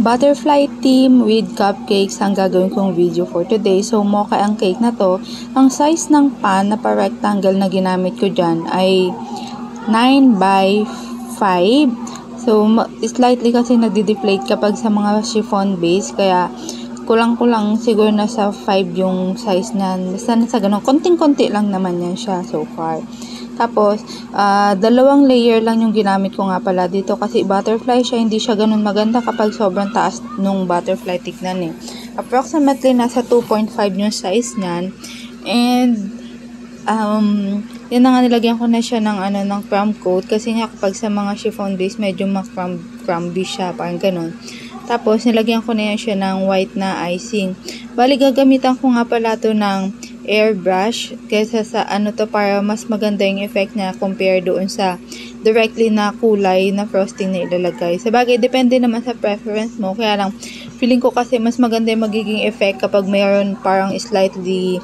Butterfly theme with cupcakes ang gagawin kong video for today. So, mocha ang cake na to. Ang size ng pan na pa-rectangle na ginamit ko dyan ay 9 by 5. So, slightly kasi nagdi-deflate kapag sa mga chiffon base. Kaya, kulang-kulang siguro nasa 5 yung size niyan. Basta nasa ganun. Konting-konti lang naman yan siya so far. Tapos, dalawang layer lang yung ginamit ko nga pala dito kasi butterfly siya, hindi siya ganun maganda kapag sobrang taas nung butterfly, tignan eh. Approximately, nasa 2.5 yung size niyan. And, yun na nga, nilagyan ko na siya ng crumb coat kasi nga kapag sa mga chiffon base, medyo crumby siya, parang ganun. Tapos, nilagyan ko na yan siya ng white na icing. Bali, gagamitan ko nga pala to ng airbrush kaysa sa para mas maganda yung effect niya compare doon sa directly na kulay na frosting na ilalagay. Sabagay, depende naman sa preference mo. Kaya lang, feeling ko kasi mas maganda yung magiging effect kapag mayroon parang slightly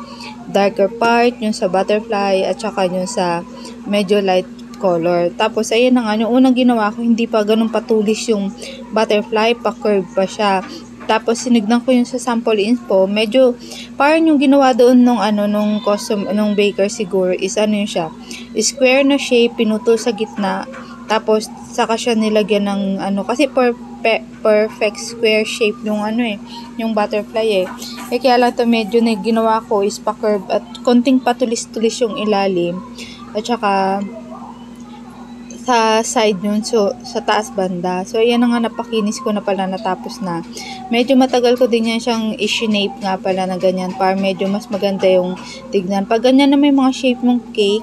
darker part, yung sa butterfly at saka yung sa medyo light color. Tapos, ayan na nga, yung unang ginawa ko, hindi pa ganun patulis yung butterfly, pa-curve pa siya. Tapos, sinignan ko yung sa sample inspo, medyo, parang yung ginawa doon nung baker siguro is yun siya, square na shape, pinutol sa gitna, tapos, saka siya nilagyan ng kasi perfect square shape yung yung butterfly eh. Kaya lang to medyo na ginawa ko is pa-curve at konting patulis-tulis yung ilalim, at saka, sa side nun, so sa taas banda. So, ayan na nga, napakinis ko na pala, natapos na. Medyo matagal ko din yan siyang i-shape nga pala na ganyan para medyo mas maganda yung tignan. Pag ganyan na may mga shape ng cake,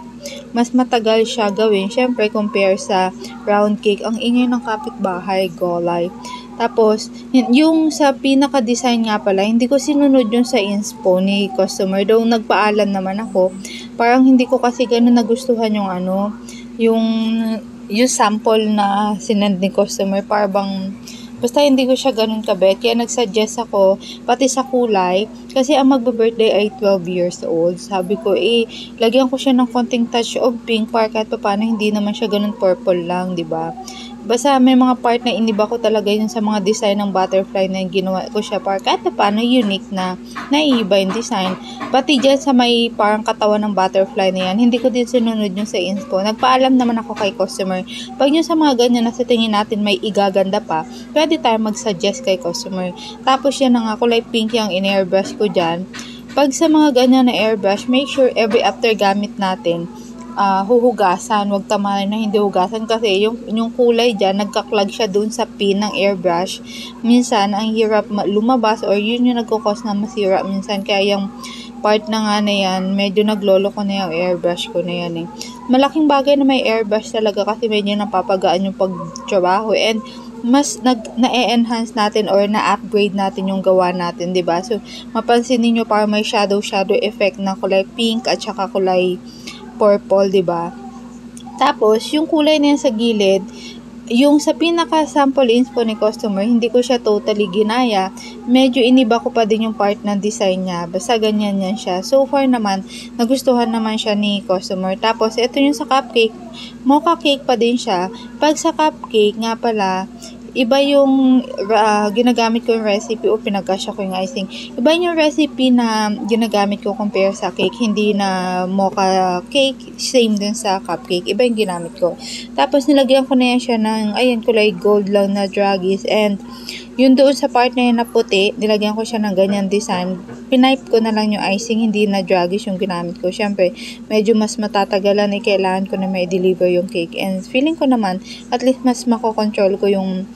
mas matagal siya gawin. Siyempre, compare sa round cake. Ang ingay ng kapitbahay, golay. Tapos, yung sa pinaka-design nga pala, hindi ko sinunod yung sa inspo ni customer. Though nagpaalam naman ako, parang hindi ko kasi ganun nagustuhan yung sample na sinend ni customer, para bang basta hindi ko siya ganun kabet. Kaya nagsuggest ako pati sa kulay kasi ang magbe-birthday ay 12 years old. Sabi ko lagyan ko siya ng konting touch of pink para kahit paano hindi naman siya ganun purple lang, 'di ba? Basta may mga part na iniba ko talaga yun sa mga design ng butterfly na ginawa ko siya para kahit paano unique na naiiba yung design. Pati dyan sa may parang katawan ng butterfly na yan, hindi ko din sinunod yung sa inspo. Nagpaalam naman ako kay customer. Pag yung sa mga ganyan na sa tingin natin may igaganda pa, pwede tayo mag-suggest kay customer. Tapos yan na nga, kulay pink yung in-airbrush ko dyan. Pag sa mga ganyan na airbrush, make sure every after gamit natin, huhugasan, wag tamarin na hindi hugasan kasi yung kulay dyan, nagkaklag siya dun sa pin ng airbrush. Minsan, ang hirap lumabas or yun yung nagkukos na masira minsan. Kaya yung part na nga na yan, medyo naglolo ko na yung airbrush ko na yan eh. Malaking bagay na may airbrush talaga kasi medyo napapagaan yung pagtrabaho and mas na-enhance natin or na-upgrade natin yung gawa natin, 'di ba? So, mapansin niyo para may shadow effect na kulay pink at saka kulay purple, 'di ba? Tapos, yung kulay na yan sa gilid, yung sa pinaka-sample inspo ni customer, hindi ko siya totally ginaya. Medyo iniba ko pa din yung part ng design niya. Basta ganyan yan siya. So far naman, nagustuhan naman siya ni customer. Tapos, ito yung sa cupcake. Mocha cake pa din siya. Pag sa cupcake nga pala, iba yung ginagamit ko yung recipe o pinagkasya ko yung icing. Iba yung recipe na ginagamit ko compare sa cake. Hindi na mocha cake, same din sa cupcake. Iba yung ginamit ko. Tapos nilagyan ko na yan siya ng, kulay gold lang na draggies. And yun doon sa part na yun na puti, nilagyan ko siya ng ganyan design. Pinipe ko na lang yung icing, hindi na draggies yung ginamit ko. Siyempre, medyo mas matatagalan kailangan ko na may deliver yung cake. And feeling ko naman, at least mas makokontrol ko yung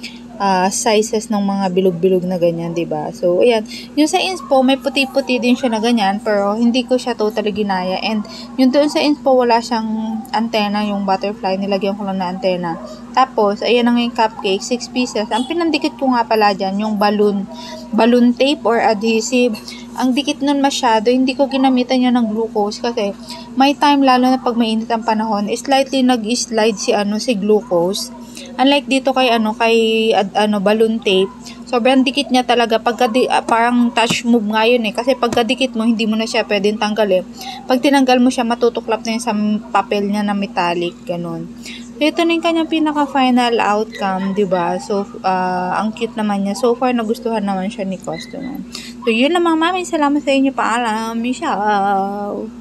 sizes ng mga bilog-bilog na ganyan, 'di ba? So, ayan. Yung sa inspo, may puti-puti din siya na ganyan, pero hindi ko siya totally ginaya. And yung doon sa inspo, wala siyang antena, yung butterfly, nilagyan ko lang na antena. Tapos, ayan na nga yung cupcake, 6 pieces. Ang pinandikit ko nga pala dyan, yung balloon tape or adhesive. Ang dikit nun masyado, hindi ko ginamitan yun ng glucose kasi may time, lalo na pag mainit ang panahon, slightly nag-slide si glucose. Unlike dito kay balloon tape, sobrang dikit niya talaga. Parang touch move nga yun eh. Kasi pagkadikit mo, hindi mo na siya pwedeng tanggalin. Pag tinanggal mo siya, matutuklap na yun sa papel niya na metallic, ganun. Ito na yung kanyang pinaka-final outcome, 'di ba? So, ang cute naman niya. So far, nagustuhan naman siya ni customer. So, yun lamang, mami. Salamat sa inyo. Paalam. Michelle.